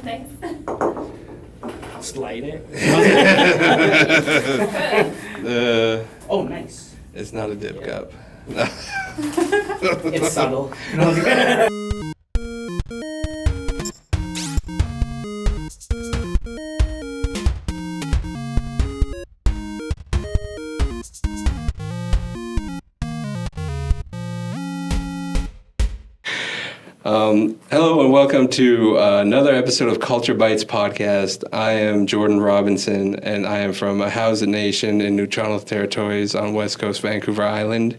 Thanks. Slide it. Oh, nice. It's not a dip cup. It's subtle. Hello and welcome to another episode of Culture BYTES Podcast. I am Jordan Robinson and I am from a Hausat Nation in New Toronto Territories on West Coast Vancouver Island.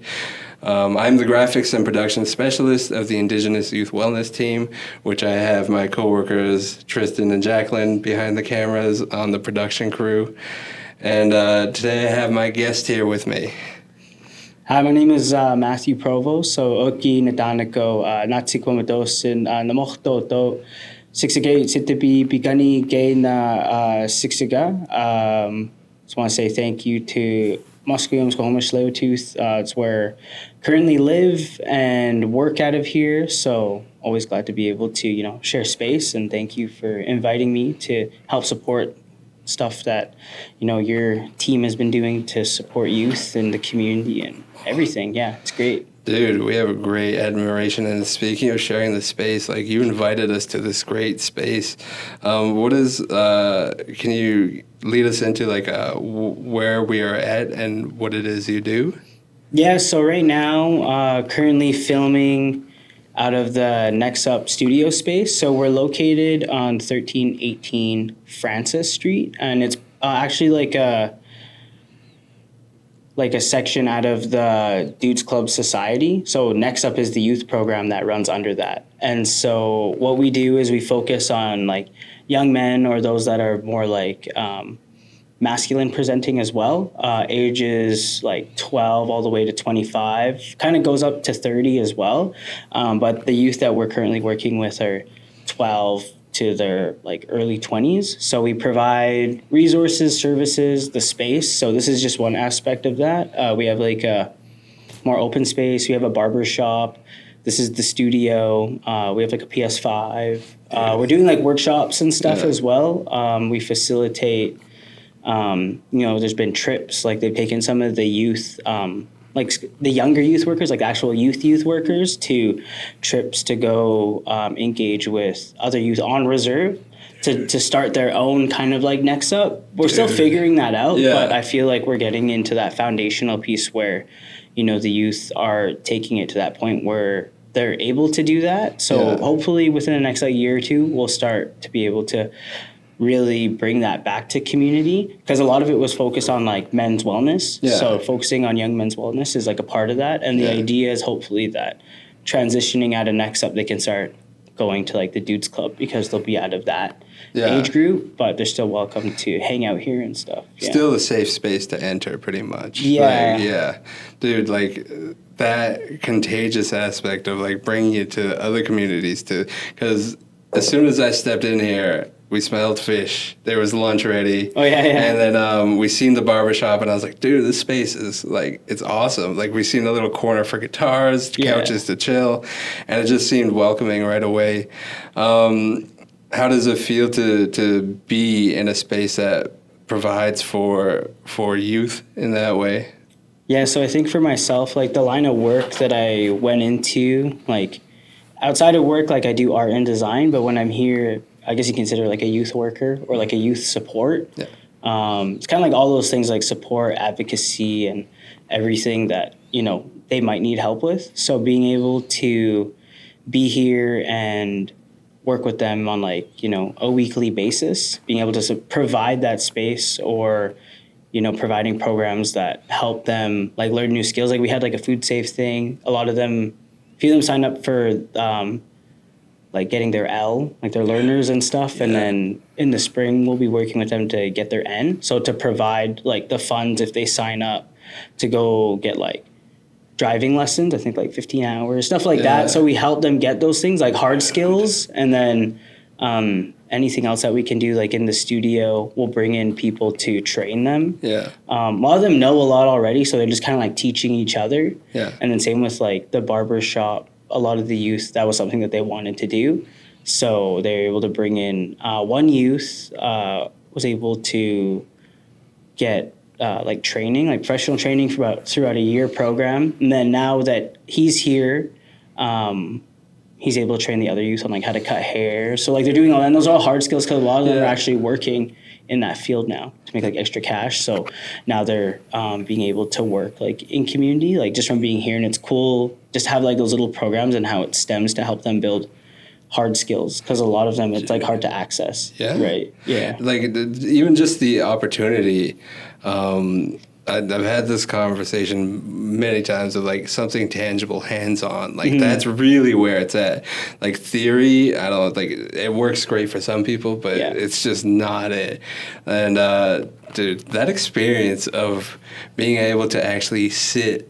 I'm the graphics and production specialist of the Indigenous Youth Wellness Team, which I have my co-workers Tristan and Jacqueline behind the cameras on the production crew. And today I have my guest here with me. Hi, my name is Matthew Provost. So, Oki Nadanako, Natsikomadosin, Namochtoto, Sixigate, Sitabi, Bigani, Gaina, Sixiga. Just want to say thank you to Musqueam, Squamish, Leotooth. It's where I currently live and work out of here. So, always glad to be able to, share space. And thank you for inviting me to help support stuff that, your team has been doing to support youth in the community and everything. Yeah, it's great. Dude, we have a great admiration. And speaking of sharing the space, you invited us to this great space. Can you lead us into where we are at and what it is you do? Yeah, so right now, currently filming out of the NexUp studio space. So we're located on 1318 Francis Street, and it's actually like a section out of the Dudes Club Society. So NexUp is the youth program that runs under that. And so what we do is we focus on young men or those that are more masculine presenting as well, ages 12 all the way to 25, kind of goes up to 30 as well. But the youth that we're currently working with are 12 to their early 20s. So we provide resources, services, the space. So this is just one aspect of that. We have a more open space. We have a barber shop. This is the studio. We have a PS5. We're doing workshops and stuff as well. We facilitate, there's been trips, they've taken some of the youth, the younger youth workers, actual youth workers, to trips to go engage with other youth on reserve to start their own kind of NexUp. We're still figuring that out, but I feel like we're getting into that foundational piece where, the youth are taking it to that point where they're able to do that. So hopefully within the next year or two, we'll start to be able to really bring that back to community, because a lot of it was focused on men's wellness. So focusing on young men's wellness is a part of that. And the idea is hopefully that transitioning out of NexUp, they can start going to the Dudes Club, because they'll be out of that age group, but they're still welcome to hang out here and stuff. Still a safe space to enter pretty much. Dude, that contagious aspect of bringing it to other communities because as soon as I stepped in here, we smelled fish. There was lunch ready. Oh, yeah. And then we seen the barbershop, and I was like, dude, this space is, it's awesome. We seen a little corner for guitars, couches to chill, and it just seemed welcoming right away. How does it feel to be in a space that provides for youth in that way? Yeah, so I think for myself, the line of work that I went into, outside of work, I do art and design, but when I'm here, I guess you consider a youth worker or a youth support. Yeah. It's kind of all those things support, advocacy, and everything that, they might need help with. So being able to be here and work with them on a weekly basis, being able to provide that space or, providing programs that help them learn new skills. We had a food safe thing. A few of them signed up for getting their L, their learners and stuff. And then in the spring, we'll be working with them to get their N. So to provide the funds if they sign up to go get driving lessons, I think 15 hours, stuff that. So we help them get those things hard skills. And then anything else that we can do in the studio, we'll bring in people to train them. A lot of them know a lot already, so they're just kind of teaching each other. And then same with the barber shop. A lot of the youth, that was something that they wanted to do. So they were able to bring in one youth was able to get like training, like professional training throughout a year program. And then now that he's here, he's able to train the other youth on like how to cut hair. So like they're doing all that. And those are all hard skills because a lot of them are actually working in that field now to make like extra cash. So now they're being able to work like in community, like just from being here. And it's cool just to have like those little programs and how it stems to help them build hard skills, because a lot of them it's like hard to access. Yeah. Right. Yeah. Like even just the opportunity. I've had this conversation many times of like something tangible, hands-on. Like that's really where it's at. Like theory, I don't like it works great for some people, but it's just not it. And dude, that experience of being able to actually sit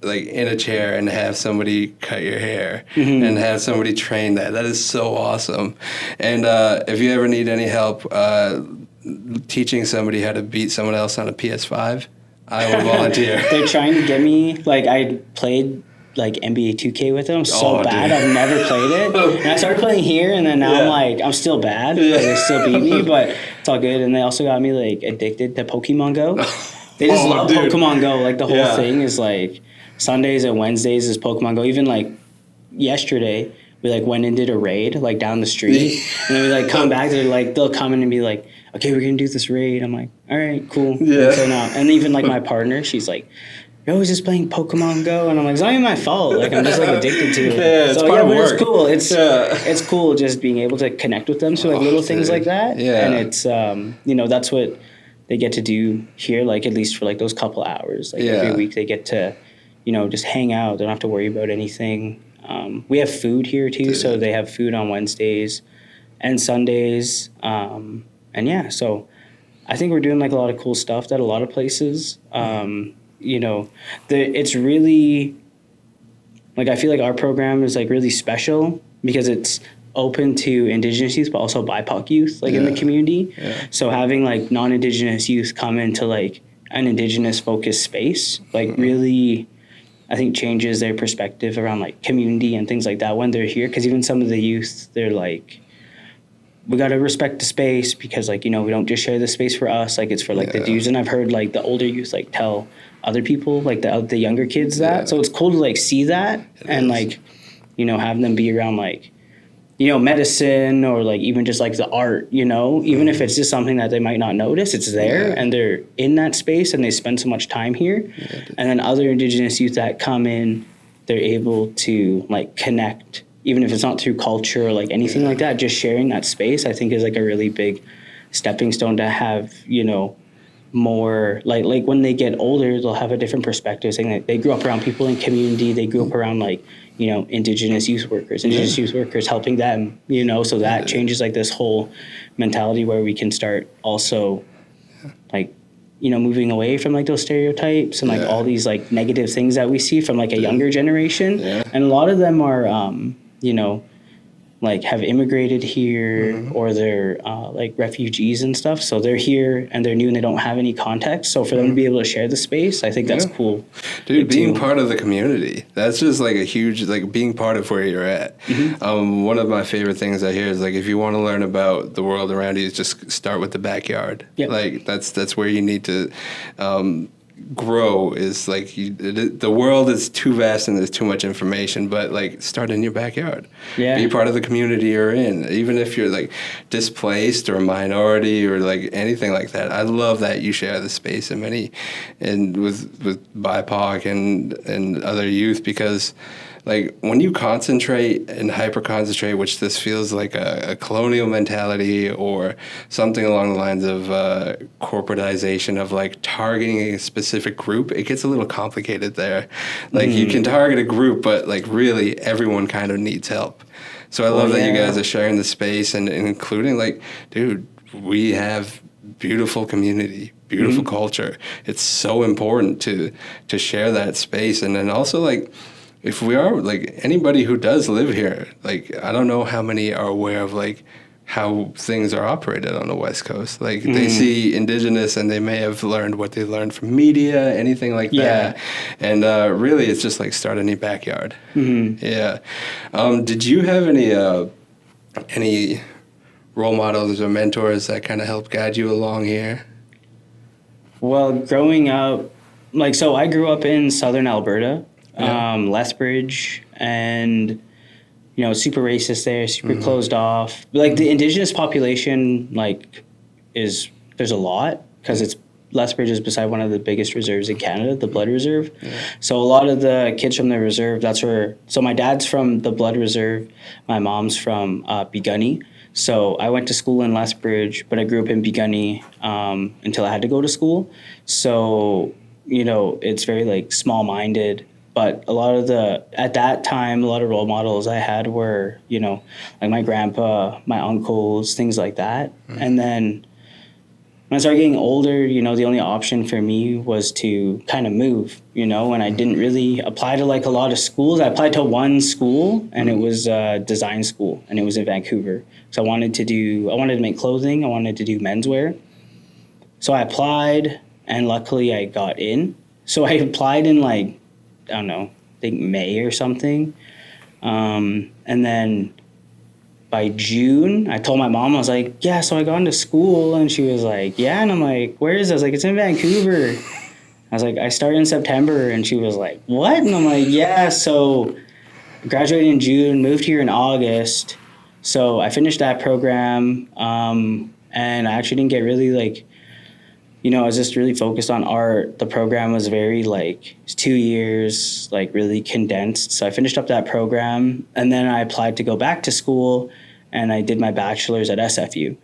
like in a chair and have somebody cut your hair and have somebody train that is so awesome. And if you ever need any help teaching somebody how to beat someone else on a PS5, I will volunteer. They're trying to get me, like I played like NBA 2K with them so bad. Dude. I've never played it. And I started playing here, and then now I'm like, I'm still bad. Like, they still beat me, but it's all good. And they also got me like addicted to Pokemon Go. They just love Pokemon Go. Like the whole thing is like Sundays and Wednesdays is Pokemon Go. Even like yesterday, we like went and did a raid like down the street, and then we like come back. They'll come in and be like, okay, we're gonna do this raid. I'm like, all right, cool. Yeah. So now, and even like my partner, she's like, you're always just playing Pokemon Go, and I'm like, it's not even my fault. Like I'm just like addicted to it. Yeah, it's part of work. It's cool. It's cool just being able to connect with them. So like little things like that. Yeah. And it's that's what they get to do here. Like at least for like those couple hours. Like every week they get to, just hang out. They don't have to worry about anything. We have food here too, so they have food on Wednesdays and Sundays. So I think we're doing like a lot of cool stuff at a lot of places. It's really like I feel like our program is like really special because it's open to Indigenous youth, but also BIPOC youth like in the community. Yeah. So having like non-Indigenous youth come into like an Indigenous focused space, like really, I think changes their perspective around like community and things like that when they're here. Because even some of the youth, they're like, we got to respect the space because like, we don't just share the space for us. Like it's for like the dudes. And I've heard like the older youth like tell other people, like the younger kids that. Yeah. So it's cool to like see that like, have them be around like, medicine or like even just like the art, even if it's just something that they might not notice, it's there and they're in that space and they spend so much time here. Yeah, and then other Indigenous youth that come in, they're able to like connect, even if it's not through culture or like anything like that, just sharing that space, I think is like a really big stepping stone to have, more like when they get older, they'll have a different perspective saying that they grew up around people in community. They grew up around like, Indigenous youth workers helping them, so that changes like this whole mentality where we can start also like, moving away from like those stereotypes and like all these like negative things that we see from like a younger generation. Yeah. And a lot of them are, like have immigrated here or they're like refugees and stuff. So they're here and they're new and they don't have any context. So for them to be able to share the space, I think that's cool. Dude, being part of the community, that's just like a huge, like being part of where you're at. One of my favorite things I hear is like, if you want to learn about the world around you, just start with the backyard. Yep. Like that's where you need to grow is like the world is too vast and there's too much information, but like start in your backyard. Be part of the community you're in, even if you're like displaced or a minority or like anything like that. I love that you share the space and with BIPOC and other youth, because like when you concentrate and hyper concentrate, which this feels like a colonial mentality or something along the lines of corporatization of like targeting a specific group, it gets a little complicated there. Like you can target a group, but like really everyone kind of needs help. So I love that you guys are sharing the space and including like, dude, we have beautiful community, beautiful culture. It's so important to share that space. And then also like, if we are, like, anybody who does live here, like, I don't know how many are aware of, like, how things are operated on the West Coast. Like, they see Indigenous and they may have learned what they learned from media, anything like that. And really, it's just, like, start in your backyard. Yeah. Did you have any any role models or mentors that kind of help guide you along here? Well, growing up, like, so I grew up in southern Alberta, Lethbridge, and, you know, super racist there, super closed off. Like, the Indigenous population, like, there's a lot, because Lethbridge is beside one of the biggest reserves in Canada, the Blood Reserve. Yeah. So a lot of the kids from the reserve, so my dad's from the Blood Reserve, my mom's from Begunny. So I went to school in Lethbridge, but I grew up in Begunny until I had to go to school. So, you know, it's very, like, small-minded. But at that time, a lot of role models I had were, you know, like my grandpa, my uncles, things like that. And then when I started getting older, you know, the only option for me was to kind of move, you know, and I didn't really apply to, like, a lot of schools. I applied to one school, and it was a design school, and it was in Vancouver. So I wanted to make clothing. I wanted to do menswear. So I applied, and luckily I got in. So I applied in, like, I don't know, I think May or something. And then by June, I told my mom, I was like, yeah, so I got into school. And she was like, yeah. And I'm like, where is this? I was like, it's in Vancouver. I was like, I started in September. And she was like, what? And I'm like, yeah. So I graduated in June, moved here in August. So I finished that program. And I actually didn't get really, like, you know, I was just really focused on art. The program was very, like, it's 2 years, like, really condensed. So I finished up that program, and then I applied to go back to school, and I did my bachelor's at SFU.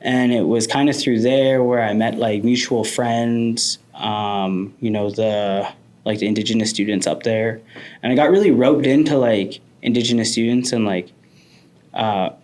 And it was kind of through there where I met, like, mutual friends, you know, the Indigenous students up there. And I got really roped into, like, Indigenous students and, like,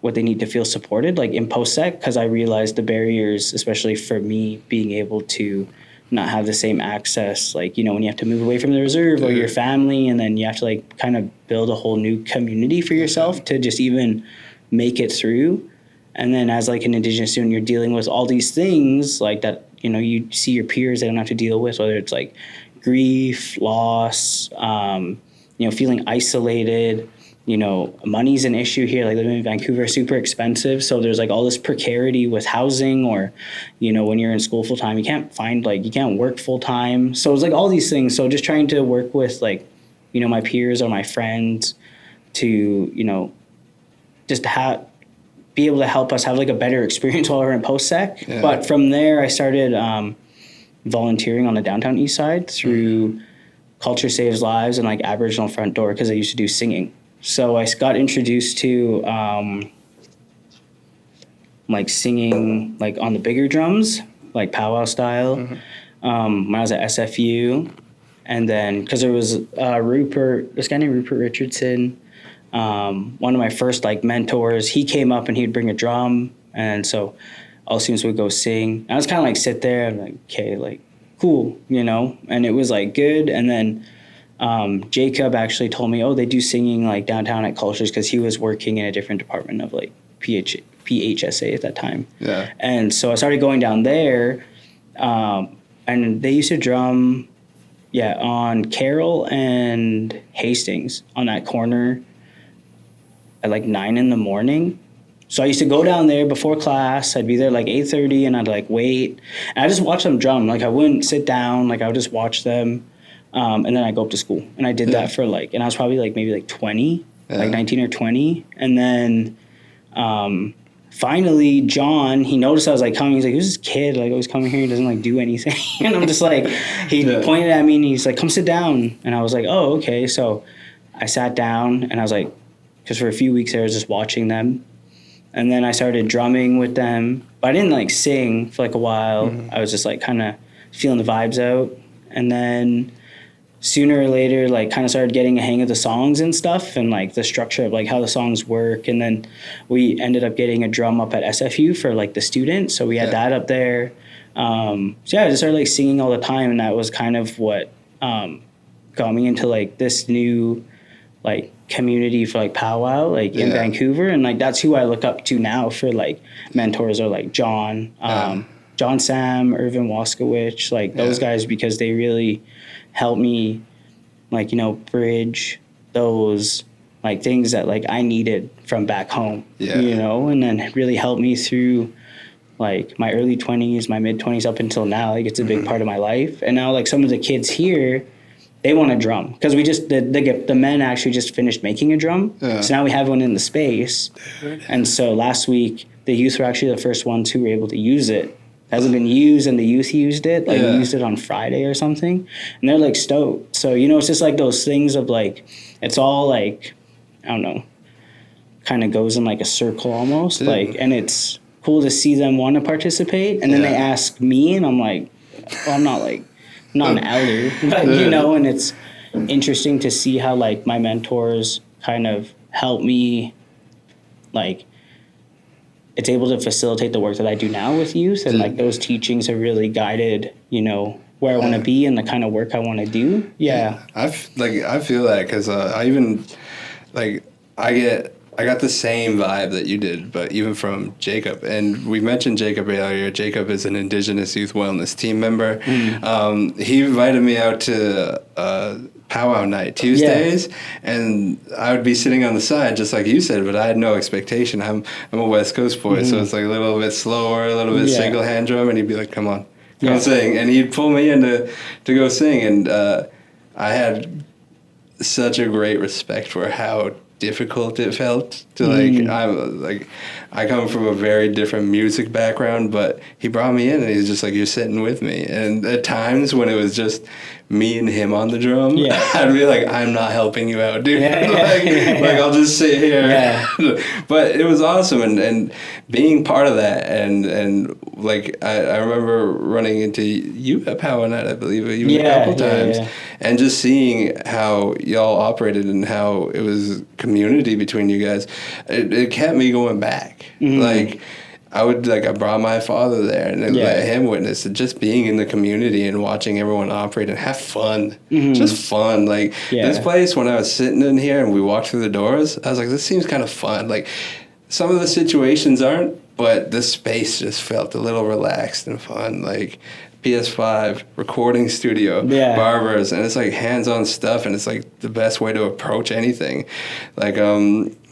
what they need to feel supported, like, in post-sec, because I realized the barriers, especially for me, being able to not have the same access, like, you know, when you have to move away from the reserve or your family, and then you have to, like, kind of build a whole new community for yourself to just even make it through. And then as, like, an Indigenous student, you're dealing with all these things, like, that, you know, you see your peers that don't have to deal with, whether it's, like, grief, loss, you know, feeling isolated. You know, money's an issue here. Like, living in Vancouver is super expensive. So there's, like, all this precarity with housing, or, you know, when you're in school full time, you can't work full time. So it's, like, all these things. So just trying to work with, like, you know, my peers or my friends to, you know, just be able to help us have, like, a better experience while we're in post-sec. Yeah. But from there, I started volunteering on the downtown east side through Culture Saves Lives and, like, Aboriginal Front Door, because I used to do singing. So I got introduced to, like, singing, like, on the bigger drums, like powwow style, when I was at SFU. And then, because there was this guy named Rupert Richardson, one of my first, like, mentors, he came up and he'd bring a drum. And so all the students would go sing. And I was kind of, like, sit there and, like, okay, like, cool, you know? And it was, like, good. And then Jacob actually told me, they do singing, like, downtown at Cultures, because he was working in a different department of, like, PHSA at that time. Yeah. And so I started going down there, and they used to drum, on Carroll and Hastings on that corner at, like, 9 a.m. So I used to go down there before class. I'd be there, like, 8:30, and I'd, like, wait. And I just watch them drum. Like, I wouldn't sit down. Like, I would just watch them. And then I go up to school, and I did that for, like, and I was probably, like, maybe, like, 20, like 19 or 20. And then finally, John, he noticed I was, like, coming. He's like, who's this kid? Like, always coming here. He doesn't, like, do anything. And I'm just like, he pointed at me, and he's like, come sit down. And I was like, oh, okay. So I sat down, and I was like, because for a few weeks there, I was just watching them. And then I started drumming with them. But I didn't, like, sing for, like, a while. I was just, like, kind of feeling the vibes out. And then sooner or later, like, kind of started getting a hang of the songs and stuff, and, like, the structure of, like, how the songs work. And then we ended up getting a drum up at SFU for, like, the students. So we had that up there. I just started, like, singing all the time. And that was kind of what got me into, like, this new, like, community for, like, powwow, like, in Vancouver. And, like, that's who I look up to now for, like, mentors, or, like, John Sam, Irvin Waskowicz, like, those guys, because they really help me, like, you know, bridge those like things that like I needed from back home, Yeah. you know, and then it really helped me through like my early 20s, my mid 20s up until now. Like it's a big part of my life. And now like some of the kids here, they want a drum because we just the men actually just finished making a drum. Yeah. So now we have one in the space. And so last week the youth were actually the first ones who were able to use it. It hasn't been used and the youth used it. Like we used it on Friday or something. And they're like stoked. So, you know, it's just like those things of like, it's all like, I don't know, kind of goes in like a circle almost. Like, and it's cool to see them want to participate. And then they ask me and I'm like, well, I'm not an elder, but you know, and it's interesting to see how like my mentors kind of help me, like it's able to facilitate the work that I do now with youth, and like those teachings have really guided, you know, where I want to be and the kind of work I want to do. Yeah. I feel that because I even like I got the same vibe that you did, but even from Jacob. And we mentioned Jacob earlier. Jacob is an Indigenous Youth Wellness team member. He invited me out to powwow night Tuesdays, and I would be sitting on the side just like you said, but I had no expectation. I'm a West Coast boy, so it's like a little bit slower, a little bit single hand drum, and he'd be like, "Come on, go sing," and he'd pull me in to go sing, and I had such a great respect for how difficult it felt to I come from a very different music background, but he brought me in and he's just like, "You're sitting with me." And at times when it was just me and him on the drum, I'd be like, "I'm not helping you out, dude." Like I'll just sit here. But it was awesome, and being part of that, and like I remember running into you at Power Night, I believe, even a couple times, and just seeing how y'all operated and how it was community between you guys. It kept me going back. Like I brought my father there and let him witness it, just being in the community and watching everyone operate and have fun. Just fun. Like this place, when I was sitting in here and we walked through the doors, I was like, this seems kind of fun. Like some of the situations aren't, but the space just felt a little relaxed and fun. Like PS5, recording studio, barbers, and it's like hands-on stuff, and it's like the best way to approach anything. Like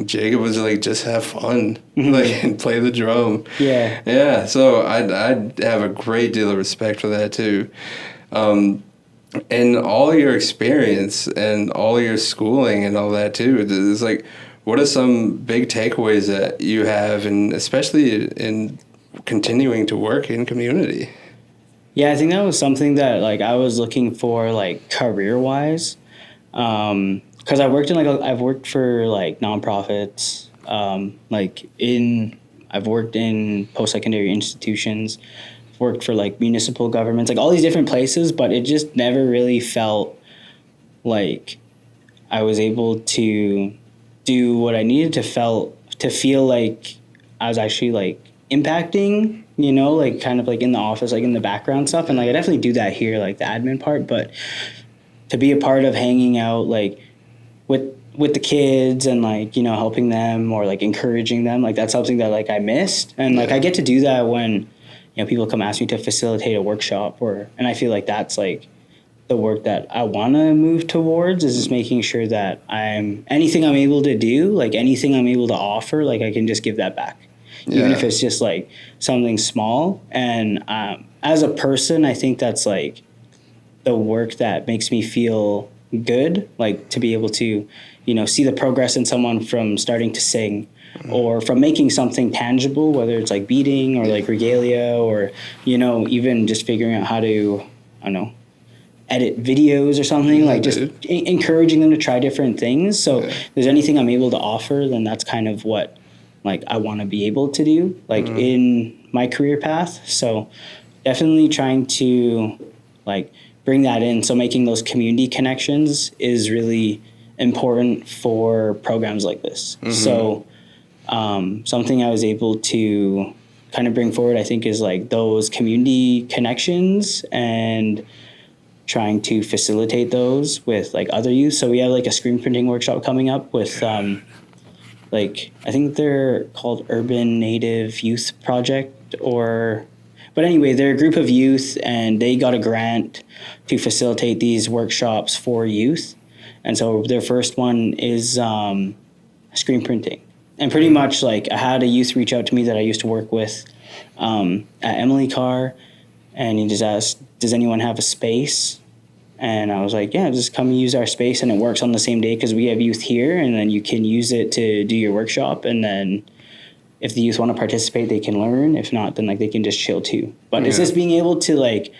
Jacob was like, just have fun, like, and play the drum. So I have a great deal of respect for that too. And all your experience and all your schooling and all that too, it's like, what are some big takeaways that you have, and especially in continuing to work in community? Yeah, I think that was something that like I was looking for like career wise, because I've worked for like nonprofits, I've worked in post-secondary institutions, worked for like municipal governments, like all these different places, but it just never really felt like I was able to do what I needed to feel like I was actually like impacting, you know, like kind of like in the office, like in the background stuff. And like I definitely do that here, like the admin part, but to be a part of hanging out like with the kids and like, you know, helping them or like encouraging them, like that's something that like I missed. And like I get to do that when, you know, people come ask me to facilitate a workshop, and I feel like that's like the work that I want to move towards, is just making sure that anything I'm able to do, like anything I'm able to offer, like I can just give that back. Even if it's just like something small. And as a person, I think that's like the work that makes me feel good, like to be able to, you know, see the progress in someone from starting to sing or from making something tangible, whether it's like beading or like regalia or, you know, even just figuring out how to, I don't know, edit videos or something, like just encouraging them to try different things. So if there's anything I'm able to offer, then that's kind of what like I want to be able to do like in my career path. So definitely trying to like bring that in. So making those community connections is really important for programs like this. So something I was able to kind of bring forward, I think, is like those community connections and trying to facilitate those with like other youth. So we have like a screen printing workshop coming up with like I think they're called Urban Native Youth Project, but anyway, they're a group of youth and they got a grant to facilitate these workshops for youth. And so their first one is screen printing. And pretty much like I had a youth reach out to me that I used to work with at Emily Carr, and he just asked, does anyone have a space? And I was like, yeah, just come use our space, and it works on the same day because we have youth here, and then you can use it to do your workshop, and then if the youth want to participate, they can learn. If not, then like they can just chill too. But it's just being able to like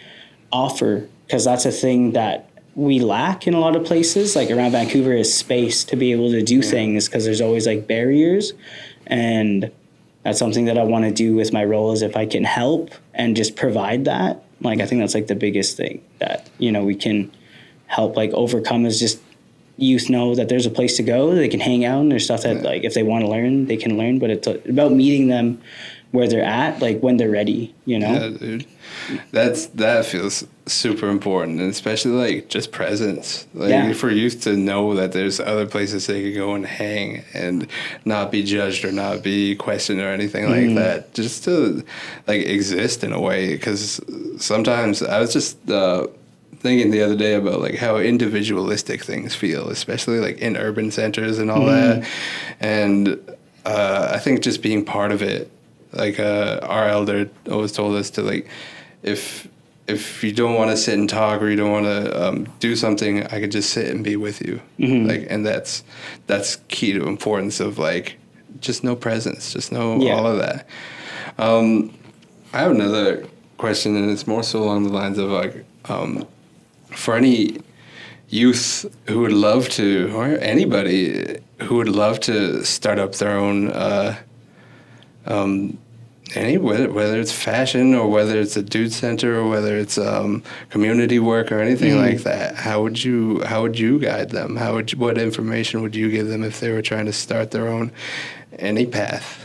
offer, because that's a thing that we lack in a lot of places, like around Vancouver, is space to be able to do things, because there's always like barriers. And that's something that I want to do with my role, is if I can help and just provide that. Like, I think that's like the biggest thing that, you know, we can help like overcome, is just youth know that there's a place to go, they can hang out, and there's stuff that like if they want to learn, they can learn. But it's about meeting them where they're at, like when they're ready, you know? Yeah, dude. That feels super important, and especially like just presence. Like for youth to know that there's other places they could go and hang and not be judged or not be questioned or anything like that. Just to like exist in a way, because sometimes I was just thinking the other day about like how individualistic things feel, especially like in urban centers and all that. And I think just being part of it, like our elder always told us to like, if you don't want to sit and talk, or you don't want to do something, I could just sit and be with you. Like, and that's key to importance of like just no presence, just no all of that. I have another question, and it's more so along the lines of like, for any youth who would love to, or anybody who would love to start up their own whether it's fashion, or whether it's a dude center, or whether it's community work or anything like that, how would you guide them? What information would you give them if they were trying to start their own any path?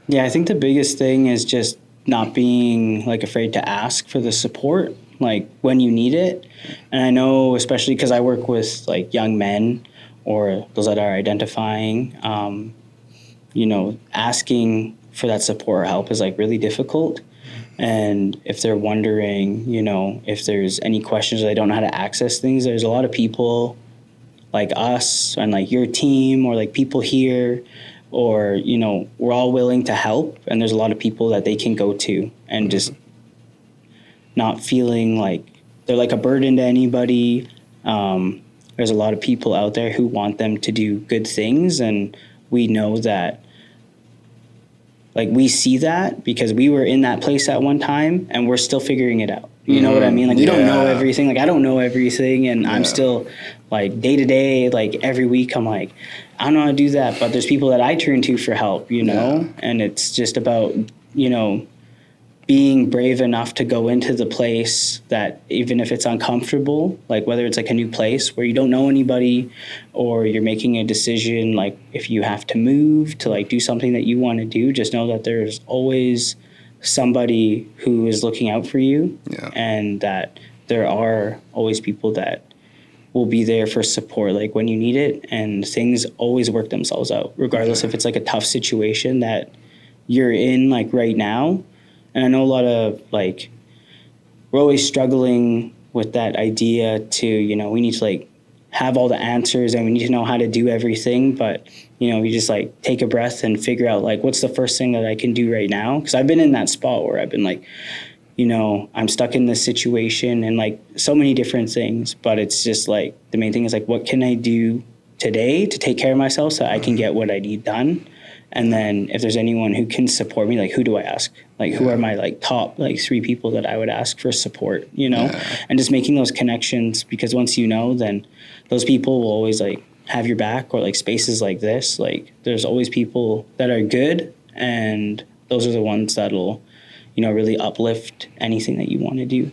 Yeah, I think the biggest thing is just not being like afraid to ask for the support, like when you need it. And I know, especially because I work with like young men or those that are identifying, you know, asking for that support or help is like really difficult. And if they're wondering, you know, if there's any questions or they don't know how to access things, there's a lot of people like us and like your team, or like people here, or, you know, we're all willing to help. And there's a lot of people that they can go to, and just not feeling like they're like a burden to anybody. There's a lot of people out there who want them to do good things, and we know that, like, we see that because we were in that place at one time, and we're still figuring it out. You know what I mean? Like, we don't know everything. Like, I don't know everything, and I'm still, like, day to day, like, every week, I'm like, I don't know how to do that, but there's people that I turn to for help, you know? And it's just about, you know, being brave enough to go into the place that, even if it's uncomfortable, like whether it's like a new place where you don't know anybody, or you're making a decision, like if you have to move to like do something that you want to do, just know that there's always somebody who is looking out for you, and that there are always people that will be there for support, like when you need it, and things always work themselves out, regardless if it's like a tough situation that you're in like right now. And I know a lot of, like, we're always struggling with that idea to, you know, we need to, like, have all the answers, and we need to know how to do everything. But, you know, we just, like, take a breath and figure out, like, what's the first thing that I can do right now? Because I've been in that spot where I've been, like, you know, I'm stuck in this situation, and, like, so many different things. But it's just, like, the main thing is, like, what can I do today to take care of myself so I can get what I need done? And then if there's anyone who can support me, like, who do I ask? Like, who are my, like, top, like, 3 people that I would ask for support, you know? And just making those connections, because once you know, then those people will always, like, have your back. Or, like, spaces like this, like, there's always people that are good, and those are the ones that'll, you know, really uplift anything that you want to do.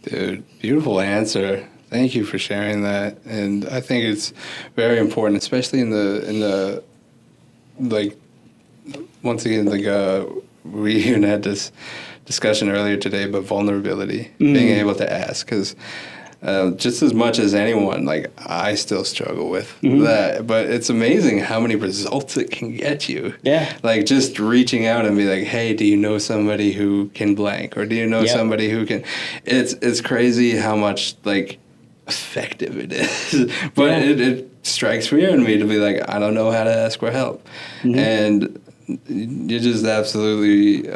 Dude, beautiful answer. Thank you for sharing that. And I think it's very important, especially in the like, once again, like, we even had this discussion earlier today about vulnerability, being able to ask, because just as much as anyone, like, I still struggle with that, but it's amazing how many results it can get you. Yeah. Like, just reaching out and be like, hey, do you know somebody who can blank? Or do you know somebody who can, it's crazy how much, like, effective it is. But it strikes fear in me to be like, I don't know how to ask for help. And you just absolutely,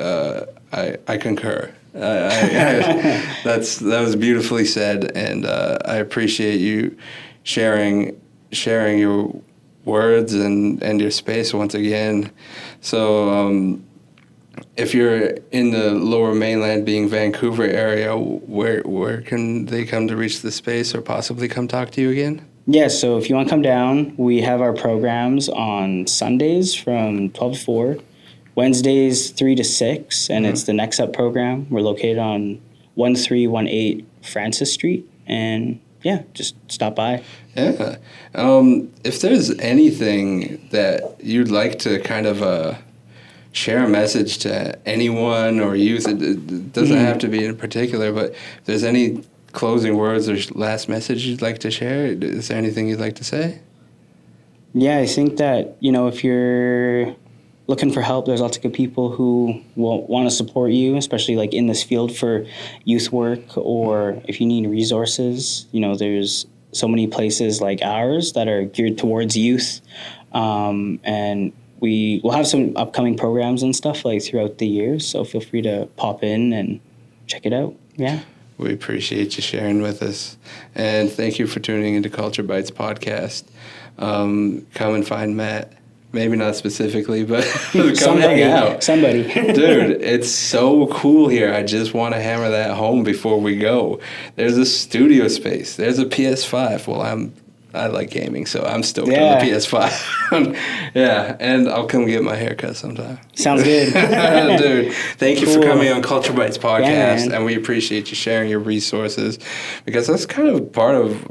I concur. That was beautifully said, and I appreciate you sharing your words and your space once again. So if you're in the Lower Mainland, being Vancouver area, where can they come to reach the space or possibly come talk to you again? Yeah, so if you want to come down, we have our programs on Sundays from 12 to 4, Wednesdays 3 to 6, and it's the NexUp program. We're located on 1318 Francis Street, and yeah, just stop by. Yeah. If there's anything that you'd like to kind of share a message to anyone or youth, it doesn't have to be in particular, but if there's any closing words or last message you'd like to share, is there anything you'd like to say? Yeah, I think that, if you're looking for help, there's lots of good people who will want to support you, especially like in this field for youth work, or if you need resources, there's so many places like ours that are geared towards youth. And we will have some upcoming programs and stuff like throughout the year. So feel free to pop in and check it out. Yeah. We appreciate you sharing with us. And thank you for tuning into Culture Bites podcast. Come and find Matt. Maybe not specifically, but come hang out. Somebody. Dude, it's so cool here. I just want to hammer that home before we go. There's a studio space. There's a PS5. Well, I like gaming, so I'm stoked on the PS5. Yeah, and I'll come get my haircut sometime. Sounds good. Dude, thank you for coming on Culture Bites podcast, Yeah, and we appreciate you sharing your resources, because that's kind of part of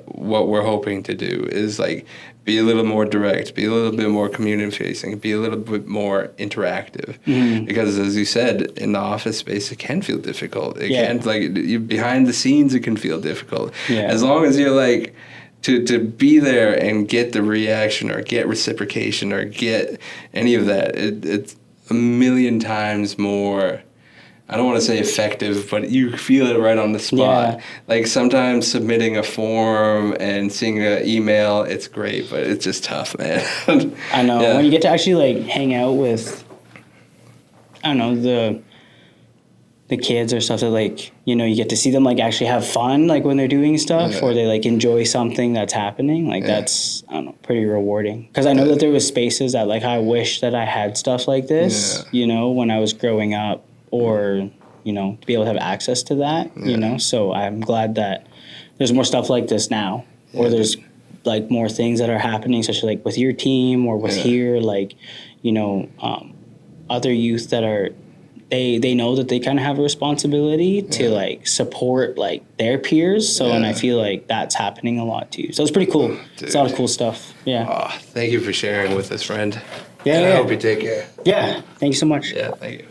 what we're hoping to do is like be a little more direct, be a little bit more community-facing, be a little bit more interactive. Because as you said, in the office space, it can feel difficult. It can, like, behind the scenes, it can feel difficult. Yeah. As long as you're like, to be there and get the reaction or get reciprocation or get any of that, it's a million times more, I don't want to say effective, but you feel it right on the spot. Yeah. Like sometimes submitting a form and seeing an email, it's great, but it's just tough, man. I know. Yeah. When you get to actually like hang out with, I don't know, the kids or stuff that like, you get to see them like actually have fun like when they're doing stuff or they like enjoy something that's happening. Like that's, I don't know, pretty rewarding. Because I know that there was spaces that like I wish that I had stuff like this, when I was growing up, or, to be able to have access to that, So I'm glad that there's more stuff like this now, or there's like more things that are happening, especially like with your team or with here, like, other youth that are, they know that they kind of have a responsibility to like support like their peers. So, and I feel like that's happening a lot too. So it's pretty cool. Dude. It's a lot of cool stuff. Yeah. Oh, thank you for sharing with us, friend. Yeah. And I hope you take care. Yeah. Thank you so much. Yeah. Thank you.